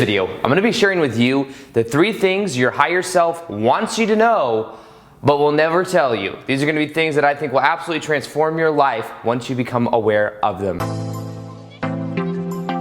video, I'm going to be sharing with you the 3 things your higher self wants you to know, but will never tell you. These are going to be things that I think will absolutely transform your life once you become aware of them.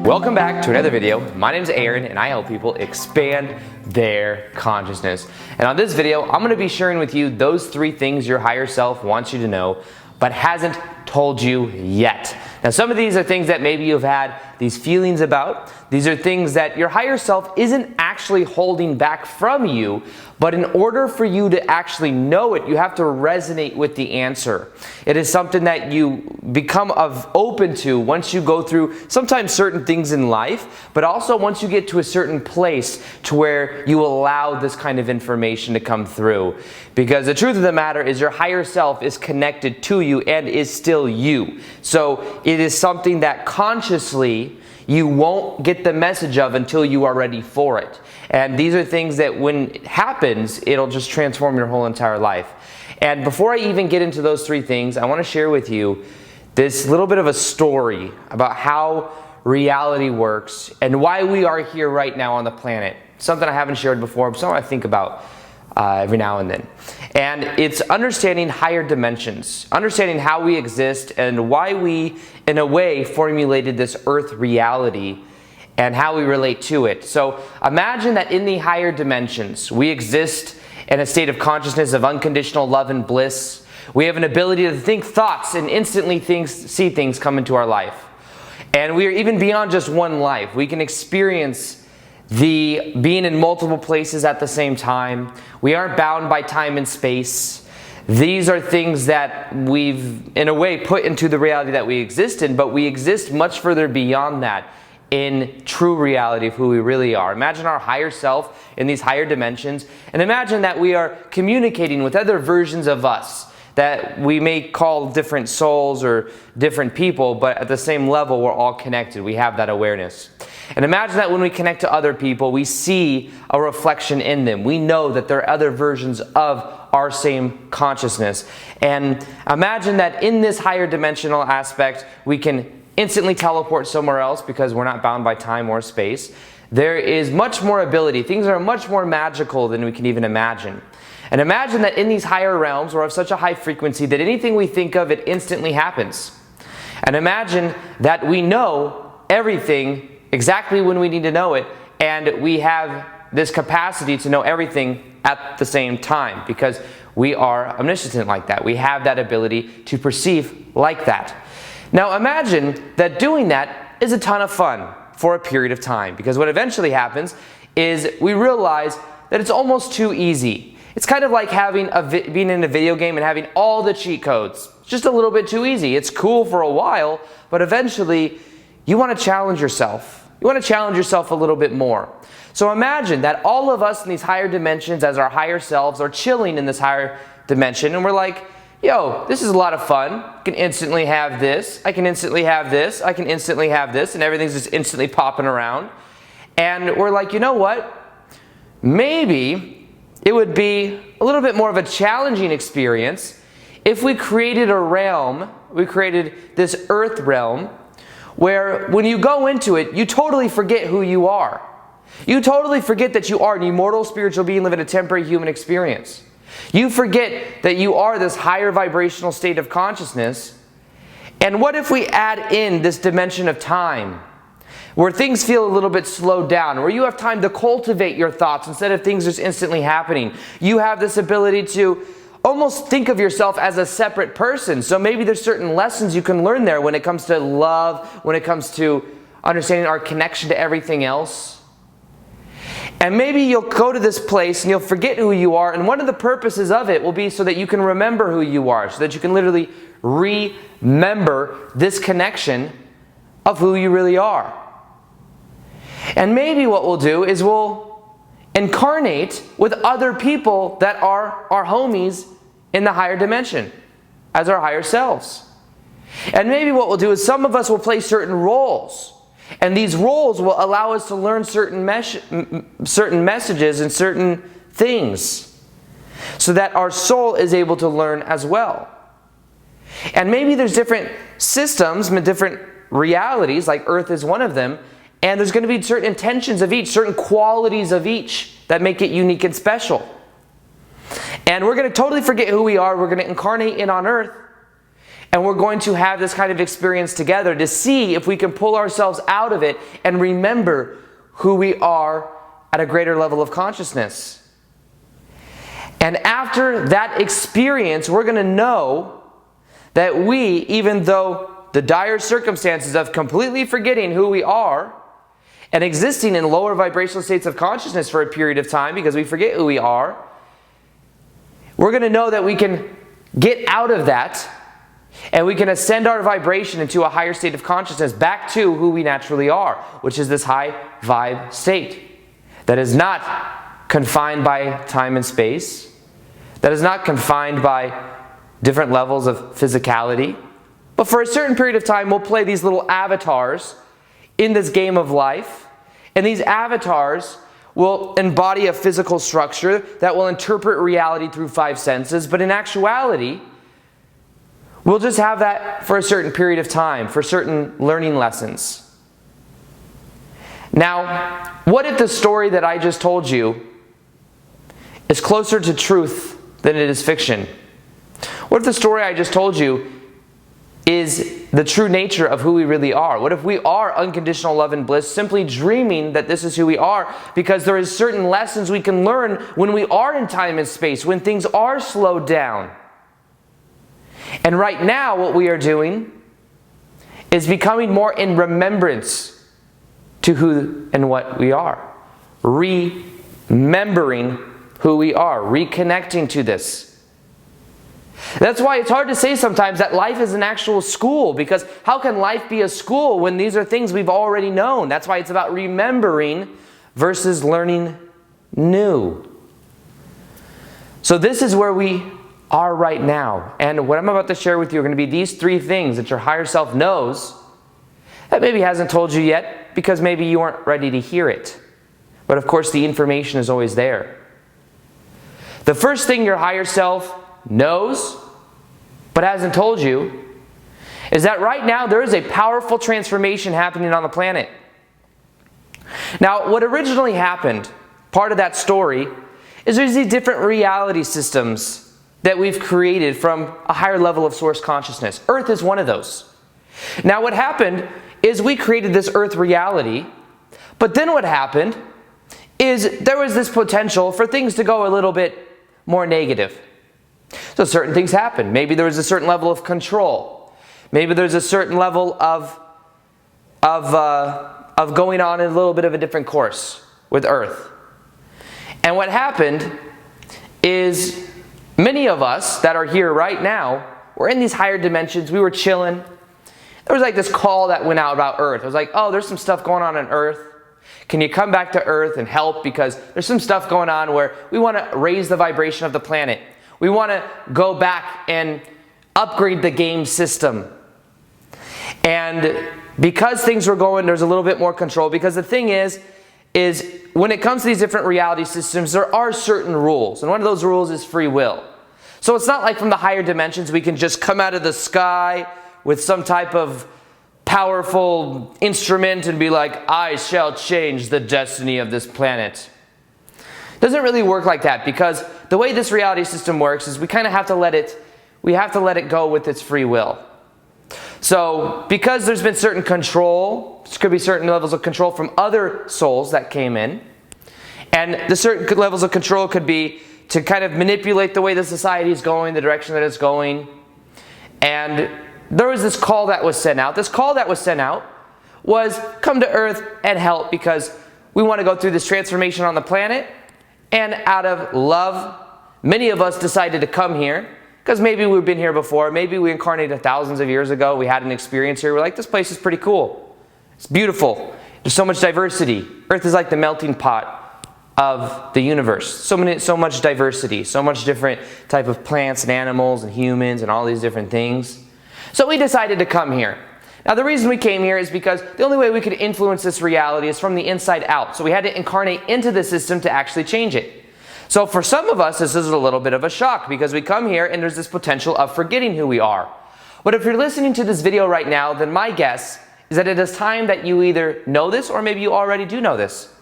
Welcome back to another video. My name is Aaron and I help people expand their consciousness. And on this video, I'm going to be sharing with you those 3 things your higher self wants you to know, but hasn't told you yet. Now, some of these are things that maybe you've had these feelings about. These are things that your higher self isn't actually holding back from you, but in order for you to actually know it, you have to resonate with the answer. It is something that you become open to once you go through sometimes certain things in life, but also once you get to a certain place to where you allow this kind of information to come through. Because the truth of the matter is your higher self is connected to you and is still you. So it is something that consciously you won't get the message of until you are ready for it. And these are things that when it happens, it'll just transform your whole entire life. And before I even get into those 3 things, I want to share with you this little bit of a story about how reality works and why we are here right now on the planet. Something I haven't shared before, but something I think about every now and then. And it's understanding higher dimensions, understanding how we exist and why we, in a way, formulated this earth reality and how we relate to it. So imagine that in the higher dimensions, we exist in a state of consciousness of unconditional love and bliss. We have an ability to think thoughts and instantly see things come into our life. And we are even beyond just one life. We can experience the being in multiple places at the same time. We aren't bound by time and space. These are things that we've, in a way, put into the reality that we exist in, but we exist much further beyond that in true reality of who we really are. Imagine our higher self in these higher dimensions, and imagine that we are communicating with other versions of us that we may call different souls or different people, but at the same level, we're all connected. We have that awareness. And imagine that when we connect to other people, we see a reflection in them. We know that there are other versions of our same consciousness. And imagine that in this higher dimensional aspect, we can instantly teleport somewhere else because we're not bound by time or space. There is much more ability. Things are much more magical than we can even imagine. And imagine that in these higher realms, we're of such a high frequency that anything we think of, it instantly happens. And imagine that we know everything exactly when we need to know it, and we have this capacity to know everything at the same time because we are omniscient like that. We have that ability to perceive like that. Now imagine that doing that is a ton of fun for a period of time, because what eventually happens is we realize that it's almost too easy. It's kind of like being in a video game and having all the cheat codes. It's just a little bit too easy. It's cool for a while, but eventually you want to challenge yourself. You want to challenge yourself a little bit more. So imagine that all of us in these higher dimensions as our higher selves are chilling in this higher dimension, and we're like, yo, this is a lot of fun. I can instantly have this. I can instantly have this. I can instantly have this, and everything's just instantly popping around. And we're like, you know what? Maybe it would be a little bit more of a challenging experience if we created a realm, we created this earth realm, where when you go into it, you totally forget who you are. You totally forget that you are an immortal spiritual being living a temporary human experience. You forget that you are this higher vibrational state of consciousness. And what if we add in this dimension of time, where things feel a little bit slowed down, where you have time to cultivate your thoughts instead of things just instantly happening. You have this ability to almost think of yourself as a separate person. So maybe there's certain lessons you can learn there when it comes to love, when it comes to understanding our connection to everything else. And maybe you'll go to this place and you'll forget who you are, and one of the purposes of it will be so that you can remember who you are, so that you can literally remember this connection of who you really are. And maybe what we'll do is we'll incarnate with other people that are our homies in the higher dimension as our higher selves. And maybe what we'll do is some of us will play certain roles, and these roles will allow us to learn certain messages and certain things so that our soul is able to learn as well. And maybe there's different systems, different realities, like Earth is one of them, And there's going to be certain intentions of each, certain qualities of each that make it unique and special. And we're going to totally forget who we are. We're going to incarnate in on earth. And we're going to have this kind of experience together to see if we can pull ourselves out of it and remember who we are at a greater level of consciousness. And after that experience, we're going to know that we, even though the dire circumstances of completely forgetting who we are and existing in lower vibrational states of consciousness for a period of time because we forget who we are, we're going to know that we can get out of that and we can ascend our vibration into a higher state of consciousness back to who we naturally are, which is this high vibe state that is not confined by time and space, that is not confined by different levels of physicality. But for a certain period of time, we'll play these little avatars in this game of life. And these avatars will embody a physical structure that will interpret reality through 5 senses. But in actuality, we'll just have that for a certain period of time, for certain learning lessons. Now, what if the story that I just told you is closer to truth than it is fiction? What if the story I just told you is the true nature of who we really are? What if we are unconditional love and bliss, simply dreaming that this is who we are, because there is certain lessons we can learn when we are in time and space, when things are slowed down. And right now what we are doing is becoming more in remembrance to who and what we are. Remembering who we are, reconnecting to this. That's why it's hard to say sometimes that life is an actual school, because how can life be a school when these are things we've already known? That's why it's about remembering versus learning new. So this is where we are right now. And what I'm about to share with you are going to be these 3 things that your higher self knows that maybe hasn't told you yet because maybe you aren't ready to hear it. But of course the information is always there. The first thing your higher self knows but hasn't told you is that right now there is a powerful transformation happening on the planet. Now, what originally happened, part of that story, is there's these different reality systems that we've created from a higher level of source consciousness. Earth is one of those. Now, what happened is we created this Earth reality, but then what happened is there was this potential for things to go a little bit more negative. So certain things happened. Maybe there was a certain level of control. Maybe there's a certain level of going on in a little bit of a different course with Earth. And what happened is many of us that are here right now, we're in these higher dimensions. We were chilling. There was like this call that went out about Earth. It was like, oh, there's some stuff going on Earth. Can you come back to Earth and help? Because there's some stuff going on where we want to raise the vibration of the planet. We want to go back and upgrade the game system. And because things were going, there's a little bit more control. Because the thing is when it comes to these different reality systems, there are certain rules. And one of those rules is free will. So it's not like from the higher dimensions we can just come out of the sky with some type of powerful instrument and be like, I shall change the destiny of this planet. It doesn't really work like that, because the way this reality system works is we kind of have to let it go with its free will. So because there's been certain control, there could be certain levels of control from other souls that came in, and the certain levels of control could be to kind of manipulate the way the society is going, the direction that it's going. And there was this call that was sent out. This call that was sent out was come to Earth and help, because we want to go through this transformation on the planet. And out of love, many of us decided to come here because maybe we've been here before. Maybe we incarnated thousands of years ago. We had an experience here. We're like, this place is pretty cool. It's beautiful. There's so much diversity. Earth is like the melting pot of the universe. So much diversity, so much different type of plants and animals and humans and all these different things. So we decided to come here. Now the reason we came here is because the only way we could influence this reality is from the inside out. So we had to incarnate into the system to actually change it. So for some of us, this is a little bit of a shock, because we come here and there's this potential of forgetting who we are. But if you're listening to this video right now, then my guess is that it is time that you either know this or maybe you already do know this.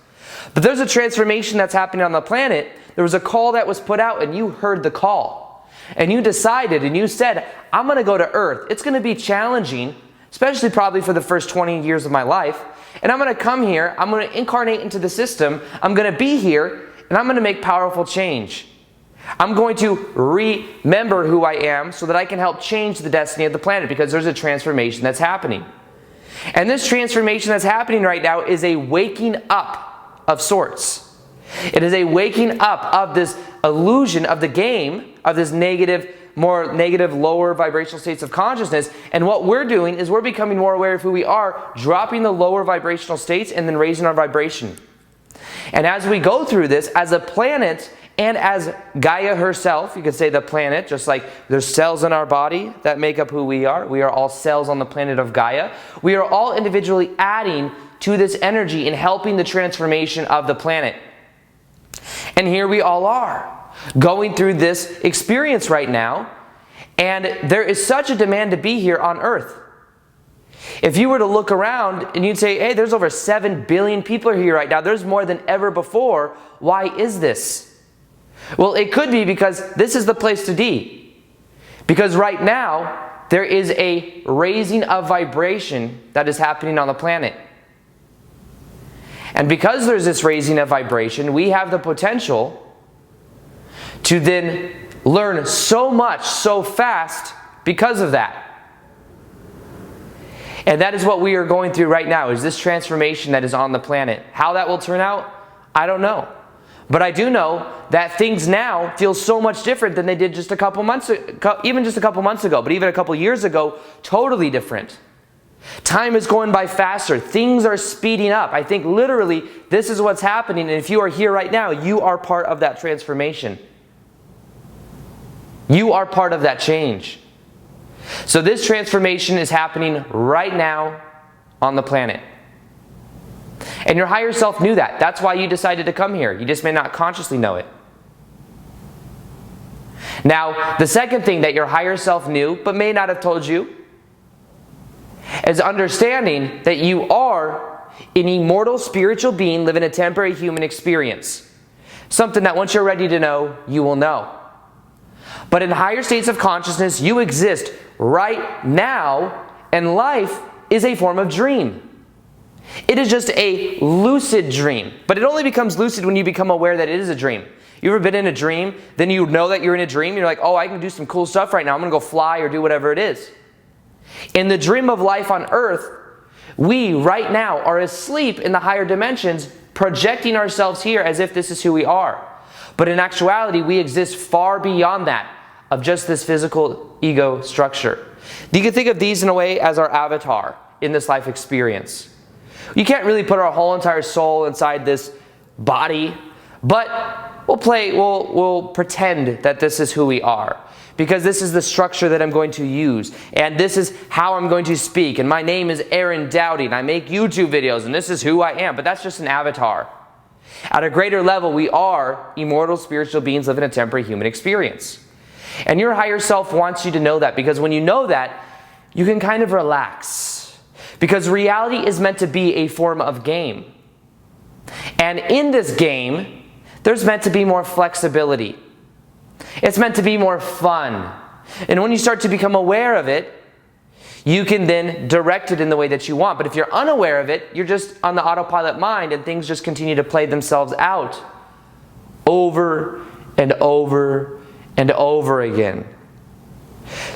But there's a transformation that's happening on the planet. There was a call that was put out and you heard the call. And you decided and you said, I'm going to go to Earth. It's going to be challenging, especially probably for the first 20 years of my life. And I'm going to come here. I'm going to incarnate into the system. I'm going to be here and I'm going to make powerful change. I'm going to remember who I am so that I can help change the destiny of the planet, because there's a transformation that's happening. And this transformation that's happening right now is a waking up of sorts. It is a waking up of this illusion of the game, of this more negative, lower vibrational states of consciousness. And what we're doing is we're becoming more aware of who we are, dropping the lower vibrational states and then raising our vibration. And as we go through this, as a planet and as Gaia herself, you could say the planet, just like there's cells in our body that make up who we are all cells on the planet of Gaia. We are all individually adding to this energy and helping the transformation of the planet. And here we all are, going through this experience right now, and there is such a demand to be here on Earth. If you were to look around and you'd say, hey, there's over 7 billion people here right now, there's more than ever before, why is this? Well, it could be because this is the place to be. Because right now, there is a raising of vibration that is happening on the planet. And because there's this raising of vibration, we have the potential to then learn so much, so fast because of that. And that is what we are going through right now, is this transformation that is on the planet. How that will turn out, I don't know. But I do know that things now feel so much different than they did just a couple months ago, even just a couple months ago, but even a couple years ago, totally different. Time is going by faster. Things are speeding up. I think literally this is what's happening, and if you are here right now, you are part of that transformation. You are part of that change. So this transformation is happening right now on the planet. And your higher self knew that. That's why you decided to come here. You just may not consciously know it. Now, the second thing that your higher self knew, but may not have told you, is understanding that you are an immortal spiritual being living a temporary human experience. Something that once you're ready to know, you will know. But in higher states of consciousness, you exist right now, and life is a form of dream. It is just a lucid dream, but it only becomes lucid when you become aware that it is a dream. You ever been in a dream, then you know that you're in a dream, you're like, oh, I can do some cool stuff right now, I'm gonna go fly or do whatever it is. In the dream of life on Earth, we right now are asleep in the higher dimensions, projecting ourselves here as if this is who we are. But in actuality, we exist far beyond that, of just this physical ego structure. You can think of these in a way as our avatar in this life experience. You can't really put our whole entire soul inside this body, but we'll pretend that this is who we are, because this is the structure that I'm going to use, and this is how I'm going to speak, and my name is Aaron Doughty, and I make YouTube videos, and this is who I am, but that's just an avatar. At a greater level, we are immortal spiritual beings living a temporary human experience. And your higher self wants you to know that, because when you know that, you can kind of relax. Because reality is meant to be a form of game. And in this game, there's meant to be more flexibility. It's meant to be more fun. And when you start to become aware of it, you can then direct it in the way that you want. But if you're unaware of it, you're just on the autopilot mind, and things just continue to play themselves out over and over and over again.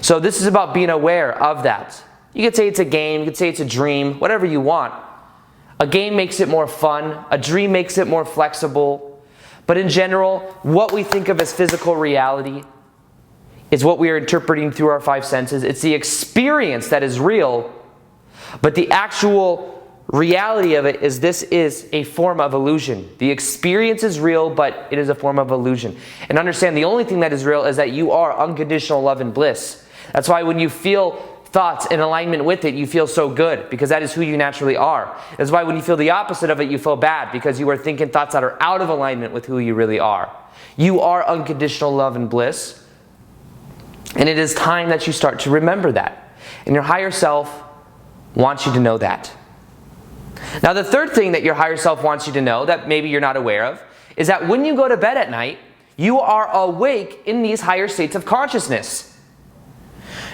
So this is about being aware of that. You could say it's a game, you could say it's a dream, whatever you want. A game makes it more fun, a dream makes it more flexible. But in general, what we think of as physical reality is what we are interpreting through our 5 senses. It's the experience that is real, but the actual reality of it is this is a form of illusion. The experience is real, but it is a form of illusion. And understand, the only thing that is real is that you are unconditional love and bliss. That's why when you feel thoughts in alignment with it, you feel so good, because that is who you naturally are. That's why when you feel the opposite of it, you feel bad, because you are thinking thoughts that are out of alignment with who you really are. You are unconditional love and bliss, and it is time that you start to remember that. And your higher self wants you to know that. Now, the third thing that your higher self wants you to know that maybe you're not aware of is that when you go to bed at night, you are awake in these higher states of consciousness.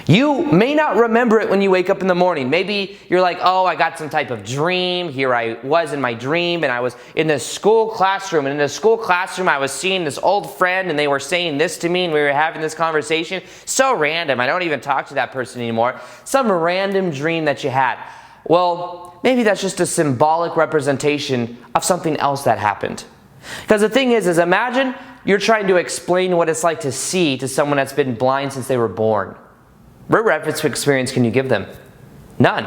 You may not remember it when you wake up in the morning. Maybe you're like, oh, I got some type of dream. Here I was in my dream, and I was in this school classroom. And in the school classroom, I was seeing this old friend, and they were saying this to me, and we were having this conversation. So random. I don't even talk to that person anymore. Some random dream that you had. Well, maybe that's just a symbolic representation of something else that happened. Because the thing is imagine you're trying to explain what it's like to see to someone that's been blind since they were born. What reference experience can you give them? None.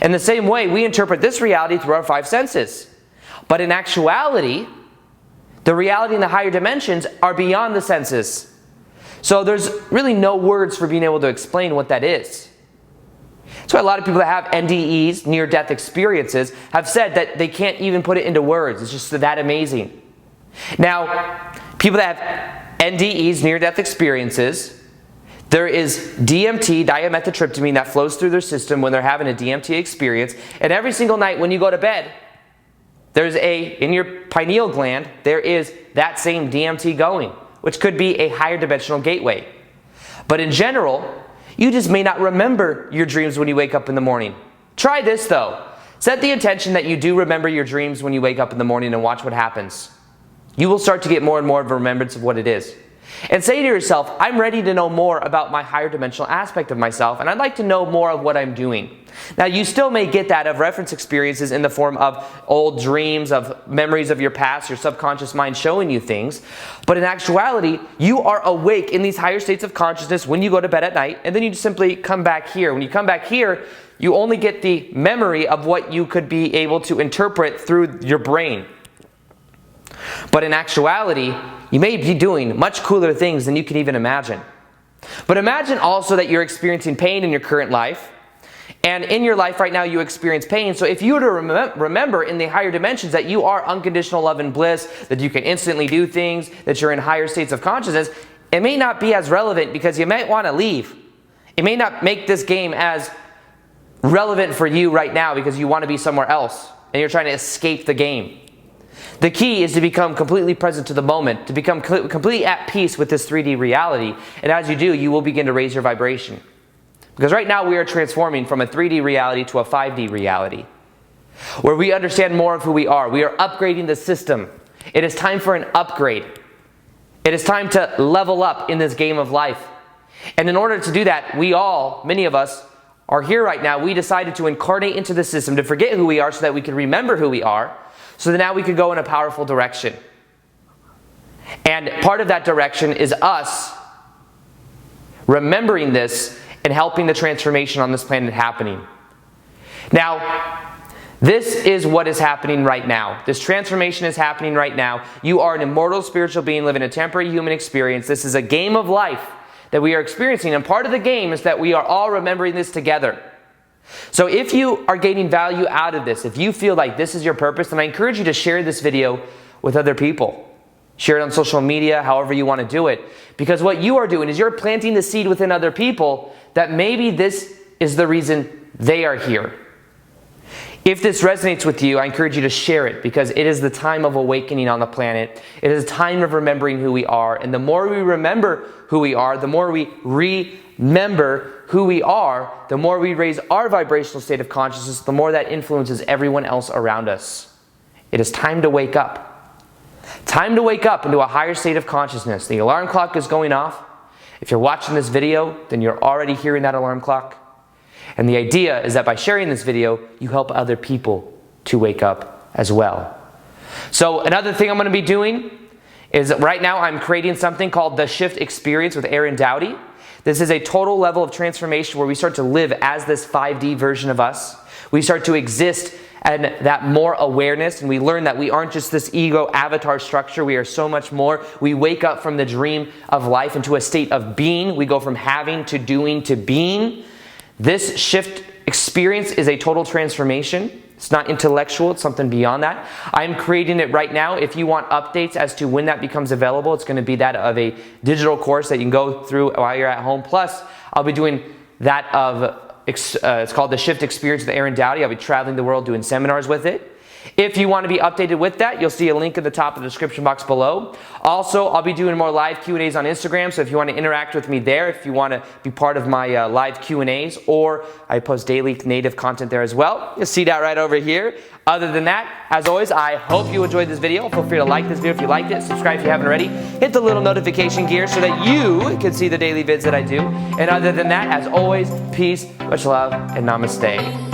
In the same way, we interpret this reality through our five senses. But in actuality, the reality in the higher dimensions are beyond the senses. So there's really no words for being able to explain what that is. That's why a lot of people that have NDEs, near-death experiences, have said that they can't even put it into words. It's just that amazing. Now, people that have NDEs, near-death experiences, there is DMT, dimethyltryptamine, that flows through their system when they're having a DMT experience. And every single night when you go to bed, there's in your pineal gland, there is that same DMT going, which could be a higher dimensional gateway. But in general, you just may not remember your dreams when you wake up in the morning. Try this though. Set the intention that you do remember your dreams when you wake up in the morning and watch what happens. You will start to get more and more of a remembrance of what it is. And say to yourself, I'm ready to know more about my higher dimensional aspect of myself, and I'd like to know more of what I'm doing. Now, you still may get that of reference experiences in the form of old dreams, of memories of your past, your subconscious mind showing you things. But in actuality, you are awake in these higher states of consciousness when you go to bed at night, and then you just simply come back here. When you come back here, you only get the memory of what you could be able to interpret through your brain. But in actuality, you may be doing much cooler things than you can even imagine. But imagine also that you're experiencing pain in your current life. And in your life right now, you experience pain. So if you were to remember in the higher dimensions that you are unconditional love and bliss, that you can instantly do things, that you're in higher states of consciousness, it may not be as relevant because you might want to leave. It may not make this game as relevant for you right now because you want to be somewhere else and you're trying to escape the game. The key is to become completely present to the moment, to become completely at peace with this 3D reality. And as you do, you will begin to raise your vibration. Because right now we are transforming from a 3D reality to a 5D reality, where we understand more of who we are. We are upgrading the system. It is time for an upgrade. It is time to level up in this game of life. And in order to do that, many of us, are here right now. We decided to incarnate into the system, to forget who we are so that we can remember who we are, so that now we could go in a powerful direction. And part of that direction is us remembering this and helping the transformation on this planet happening. Now, this is what is happening right now. This transformation is happening right now. You are an immortal spiritual being living a temporary human experience. This is a game of life that we are experiencing, and part of the game is that we are all remembering this together. So if you are gaining value out of this, if you feel like this is your purpose, then I encourage you to share this video with other people. Share it on social media, however you want to do it. Because what you are doing is you're planting the seed within other people that maybe this is the reason they are here. If this resonates with you, I encourage you to share it, because it is the time of awakening on the planet. It is a time of remembering who we are. And the more we remember who we are, the more we remember who we are, the more we raise our vibrational state of consciousness, the more that influences everyone else around us. It is time to wake up. Time to wake up into a higher state of consciousness. The alarm clock is going off. If you're watching this video, then you're already hearing that alarm clock. And the idea is that by sharing this video, you help other people to wake up as well. So another thing I'm going to be doing is right now I'm creating something called the Shift Experience with Aaron Doughty. This is a total level of transformation where we start to live as this 5D version of us. We start to exist and that more awareness, and we learn that we aren't just this ego avatar structure, we are so much more. We wake up from the dream of life into a state of being. We go from having to doing to being. This shift experience is a total transformation. It's not intellectual, it's something beyond that. I'm creating it right now. If you want updates as to when that becomes available, it's going to be that of a digital course that you can go through while you're at home. Plus, I'll be doing that of it's called the Shift Experience with Aaron Doughty. I'll be traveling the world doing seminars with it. If you want to be updated with that, you'll see a link in the top of the description box below. Also, I'll be doing more live Q&As on Instagram, so if you want to interact with me there, if you want to be part of my live Q&As, or I post daily native content there as well. You'll see that right over here. Other than that, as always, I hope you enjoyed this video. Feel free to like this video if you liked it, subscribe if you haven't already, hit the little notification gear so that you can see the daily vids that I do. And other than that, as always, peace, much love, and namaste.